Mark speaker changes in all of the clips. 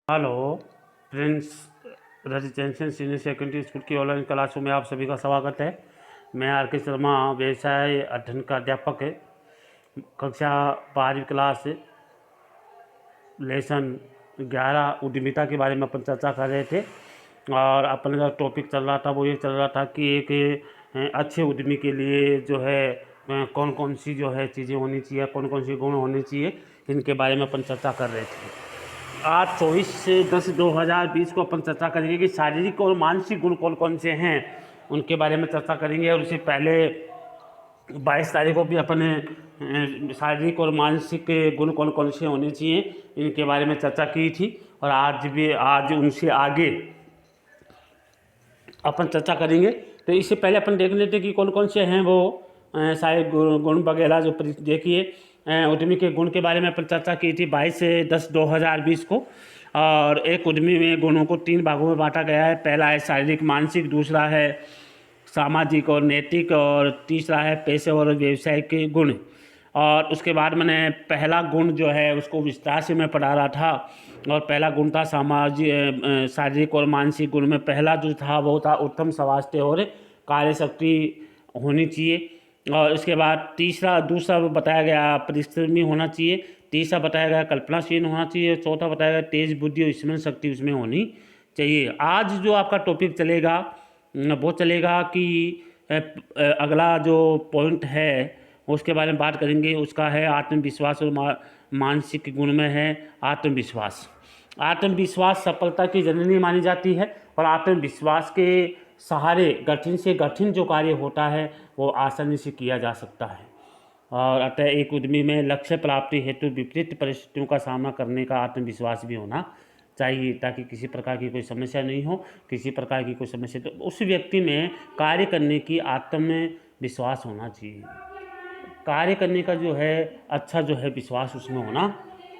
Speaker 1: Hello Prince residential senior secondary school की online क्लासों में आप सभी का स्वागत है। मैं आर के शर्मा व्यवसाय अध्ययन का अध्यापक है। कक्षा 12वीं क्लास लेसन 11 उद्यमिता के बारे में अपन चर्चा कर रहे थे और अपन का टॉपिक चल रहा था वो ये चल रहा था कि एक अच्छे उद्यमी के लिए जो है कौन कौन सी जो है चीज़ें होनी चाहिए, कौन कौन सी गुण होने चाहिए, इनके बारे में अपन चर्चा कर रहे थे। आज 24/10/2020 को अपन चर्चा करेंगे कि शारीरिक और मानसिक गुण कौन कौन से हैं, उनके बारे में चर्चा करेंगे। और उससे पहले 22 तारीख को भी अपने शारीरिक और मानसिक गुण कौन कौन से होने चाहिए, इनके बारे में चर्चा की थी। और आज उनसे आगे अपन चर्चा करेंगे। तो इससे पहले अपन देख लेते कि कौन कौन से हैं वो सारे गुण वगैरह जो देखिए उद्यमी के गुण के बारे में अपन चर्चा की थी 22/10/2020 को। और एक उद्यमी में गुणों को 3 भागों में बांटा गया है। पहला है शारीरिक मानसिक, दूसरा है सामाजिक और नैतिक, और तीसरा है पेशेवर और व्यवसाय के गुण। और उसके बाद मैंने पहला गुण जो है उसको विस्तार से मैं पढ़ा रहा था। और पहला गुण था शारीरिक और मानसिक गुण में पहला जो था वो था उत्तम स्वास्थ्य और कार्य शक्ति होनी चाहिए। और उसके बाद दूसरा बताया गया परिश्रमी होना चाहिए, तीसरा बताया गया कल्पनाशील होना चाहिए, चौथा बताया गया तेज बुद्धि और स्मरण शक्ति उसमें होनी चाहिए। आज जो आपका टॉपिक चलेगा वो चलेगा कि अगला जो पॉइंट है उसके बारे में बात करेंगे। उसका है आत्मविश्वास और मानसिक गुण में है आत्मविश्वास। आत्मविश्वास सफलता की जननी मानी जाती है और आत्मविश्वास के सहारे कठिन से कठिन जो कार्य होता है वो आसानी से किया जा सकता है। और अतः एक उद्यमी में लक्ष्य प्राप्ति हेतु विपरीत परिस्थितियों का सामना करने का आत्मविश्वास भी होना चाहिए, ताकि किसी प्रकार की कोई समस्या नहीं हो। किसी प्रकार की कोई समस्या तो उस व्यक्ति में कार्य करने की आत्मविश्वास होना चाहिए। कार्य करने का जो है अच्छा जो है विश्वास उसमें होना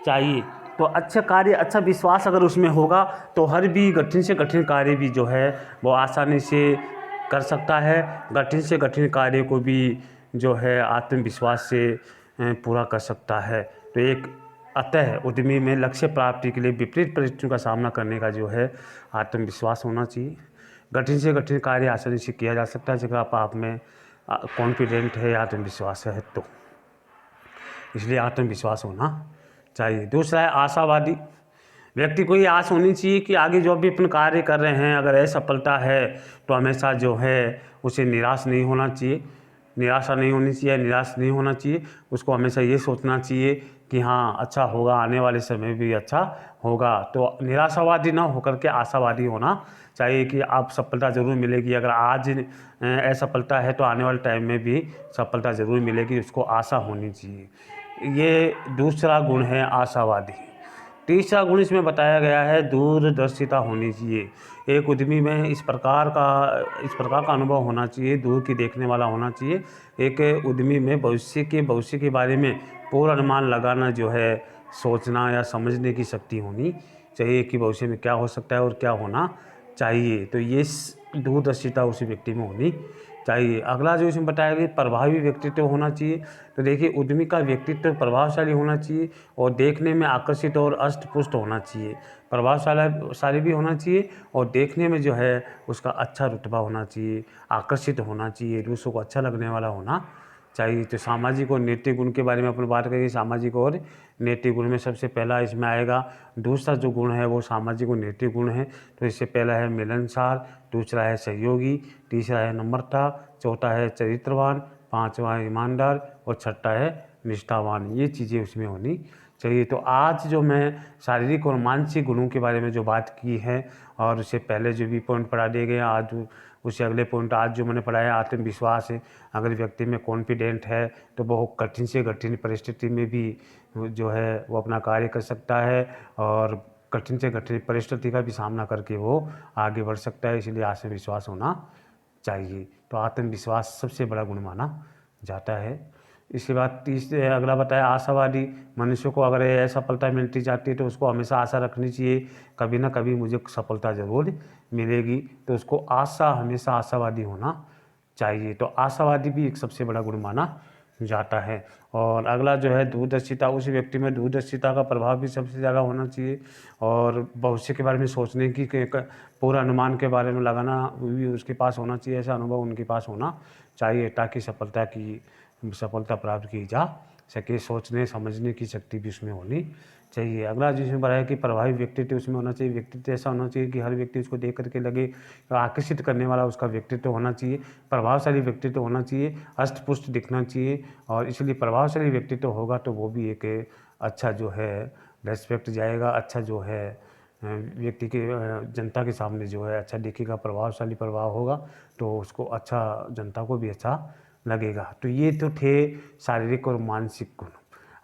Speaker 1: चाहिए। तो अच्छा कार्य, अच्छा विश्वास अगर उसमें होगा तो हर भी कठिन से कठिन कार्य भी जो है वो आसानी से कर सकता है। कठिन से कठिन कार्य को भी जो है आत्मविश्वास से पूरा कर सकता है। तो एक अतः उद्यमी में लक्ष्य प्राप्ति के लिए विपरीत परिस्थितियों का सामना करने का जो है आत्मविश्वास होना चाहिए। कठिन से कठिन कार्य आसानी से किया जा सकता है जब आप में कॉन्फिडेंट है, आत्मविश्वास है तो इसलिए आत्मविश्वास होना चाहिए। दूसरा है आशावादी। व्यक्ति को ये आस होनी चाहिए कि आगे जो भी अपन कार्य कर रहे हैं अगर असफलता है तो हमेशा जो है उसे निराश नहीं होना चाहिए, निराशा नहीं होनी चाहिए, निराश नहीं होना चाहिए। उसको हमेशा ये सोचना चाहिए कि हाँ अच्छा होगा, आने वाले समय भी अच्छा होगा। तो निराशावादी ना होकर के आशावादी होना चाहिए कि आप सफलता ज़रूर मिलेगी। अगर आज असफलता है तो आने वाले टाइम में भी सफलता ज़रूर मिलेगी, उसको आशा होनी चाहिए। ये दूसरा गुण है आशावादी। तीसरा गुण इसमें बताया गया है दूरदर्शिता होनी चाहिए। एक उद्यमी में इस प्रकार का अनुभव होना चाहिए, दूर की देखने वाला होना चाहिए। एक उद्यमी में भविष्य के बारे में पूरा अनुमान लगाना जो है, सोचना या समझने की शक्ति होनी चाहिए कि भविष्य में क्या हो सकता है और क्या होना चाहिए। तो ये दूरदर्शिता उस व्यक्ति में होनी चाहिए। अगला जो इसमें बताया गया प्रभावी व्यक्तित्व होना चाहिए। तो देखिए उद्यमी का व्यक्तित्व प्रभावशाली होना चाहिए और देखने में आकर्षित और अष्टपुष्ट होना चाहिए। प्रभावशाली भी होना चाहिए और देखने में जो है उसका अच्छा रुतबा होना चाहिए, आकर्षित होना चाहिए, दूसरों को अच्छा लगने वाला होना चाहिए। तो सामाजिक और नैतिक गुण के बारे में अपन बात करेंगे। सामाजिक और नैतिक गुण में सबसे पहला इसमें आएगा, दूसरा जो गुण है वो सामाजिक और नैतिक गुण है। तो इससे पहला है मिलनसार, दूसरा है सहयोगी, तीसरा है नम्रता, चौथा है चरित्रवान, पांचवा है ईमानदार और छठा है निष्ठावान। ये चीज़ें उसमें होनी चाहिए। तो आज जो मैं शारीरिक और मानसिक गुणों के बारे में जो बात की है और उससे पहले जो भी पॉइंट पढ़ा दिए गए, आज उससे अगले पॉइंट आज जो मैंने पढ़ाया आत्मविश्वास है। अगर व्यक्ति में कॉन्फिडेंट है तो बहुत कठिन से कठिन परिस्थिति में भी जो है वो अपना कार्य कर सकता है और कठिन से कठिन परिस्थिति का भी सामना करके वो आगे बढ़ सकता है। इसलिए आत्मविश्वास होना चाहिए। तो आत्मविश्वास सबसे बड़ा गुण माना जाता है। इसके बाद अगला बताया आशावादी। मनुष्य को अगर असफलता मिलती जाती है तो उसको हमेशा आशा रखनी चाहिए, कभी ना कभी मुझे सफलता ज़रूर मिलेगी। तो उसको हमेशा आशावादी होना चाहिए। तो आशावादी भी एक सबसे बड़ा गुण माना जाता है। और अगला जो है दूरदर्शिता, उस व्यक्ति में दूरदर्शिता का प्रभाव भी सबसे ज़्यादा होना चाहिए और भविष्य के बारे में सोचने की पूरा अनुमान के बारे में लगाना भी उसके पास होना चाहिए, ऐसा अनुभव उनके पास होना चाहिए ताकि सफलता प्राप्त की जा सके। सोचने समझने की शक्ति भी उसमें होनी चाहिए। अगला जिसमें बताया कि प्रभावी व्यक्तित्व उसमें होना चाहिए। व्यक्तित्व ऐसा होना चाहिए कि हर व्यक्ति उसको देख करके लगे, आकर्षित करने वाला उसका व्यक्तित्व होना चाहिए, प्रभावशाली व्यक्तित्व होना चाहिए, हष्ट-पुष्ट दिखना चाहिए। और इसलिए प्रभावशाली व्यक्तित्व होगा तो वो भी एक अच्छा जो है रेस्पेक्ट जाएगा, अच्छा जो है व्यक्ति के जनता के सामने जो है अच्छा दिखेगा, प्रभावशाली प्रभाव होगा तो उसको अच्छा, जनता को भी अच्छा लगेगा। तो ये तो थे शारीरिक और मानसिक गुण।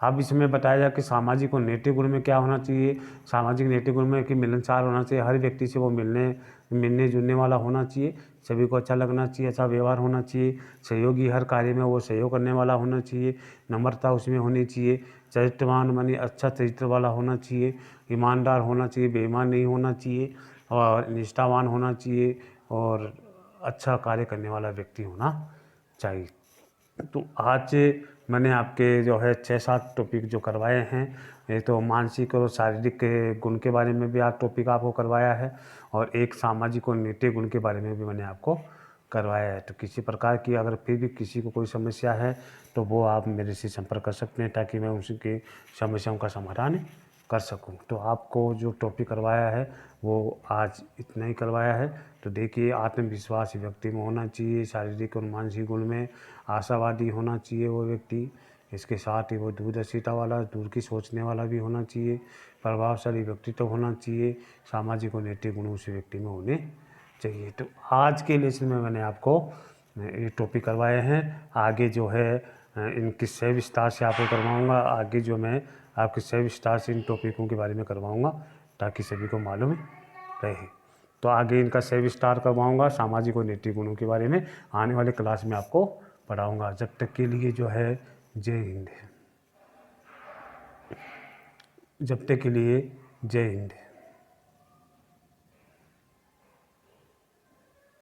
Speaker 1: अब इसमें बताया जाए कि सामाजिक और नैतिक गुण में क्या होना चाहिए। सामाजिक नैतिक गुण में कि मिलनसार होना चाहिए, हर व्यक्ति से वो मिलने जुलने वाला होना चाहिए, सभी को अच्छा लगना चाहिए, अच्छा व्यवहार होना चाहिए, सहयोगी, हर कार्य में वो सहयोग करने वाला होना चाहिए, नम्रता उसमें होनी चाहिए, चरित्रवान माने अच्छा चरित्र वाला होना चाहिए, ईमानदार होना चाहिए, बेईमान नहीं होना चाहिए और निष्ठावान होना चाहिए और अच्छा कार्य करने वाला व्यक्ति होना चाहिए। तो आज मैंने आपके जो है 6-7 टॉपिक जो करवाए हैं, ये तो मानसिक और शारीरिक गुण के बारे में भी आज टॉपिक आपको करवाया है और एक सामाजिक और नैतिक गुण के बारे में भी मैंने आपको करवाया है। तो किसी प्रकार की अगर फिर भी किसी को कोई समस्या है तो वो आप मेरे से संपर्क कर सकते हैं ताकि मैं उसकी समस्याओं का समाधान कर सकूं। तो आपको जो टॉपिक करवाया है वो आज इतना ही करवाया है। तो देखिए, आत्मविश्वास व्यक्ति में होना चाहिए, शारीरिक और मानसिक गुण में आशावादी होना चाहिए वो व्यक्ति, इसके साथ ही वो दूरदर्शिता वाला, दूर की सोचने वाला भी होना चाहिए, प्रभावशाली व्यक्तित्व होना चाहिए, सामाजिक और नैतिक गुण उस व्यक्ति में होने चाहिए। तो आज के लेसन में मैंने आपको ये टॉपिक करवाए हैं। आगे जो है इनकी सह विस्तार से आपको करवाऊँगा। आगे जो मैं आपके सह विस्तार से इन टॉपिकों के बारे में करवाऊँगा ताकि सभी को मालूम रहे। तो आगे इनका सह विस्तार करवाऊँगा, सामाजिक और नैतिक गुणों के बारे में आने वाले क्लास में आपको पढ़ाऊँगा। जब तक के लिए जो है जय हिंद। जब तक के लिए जय हिंद।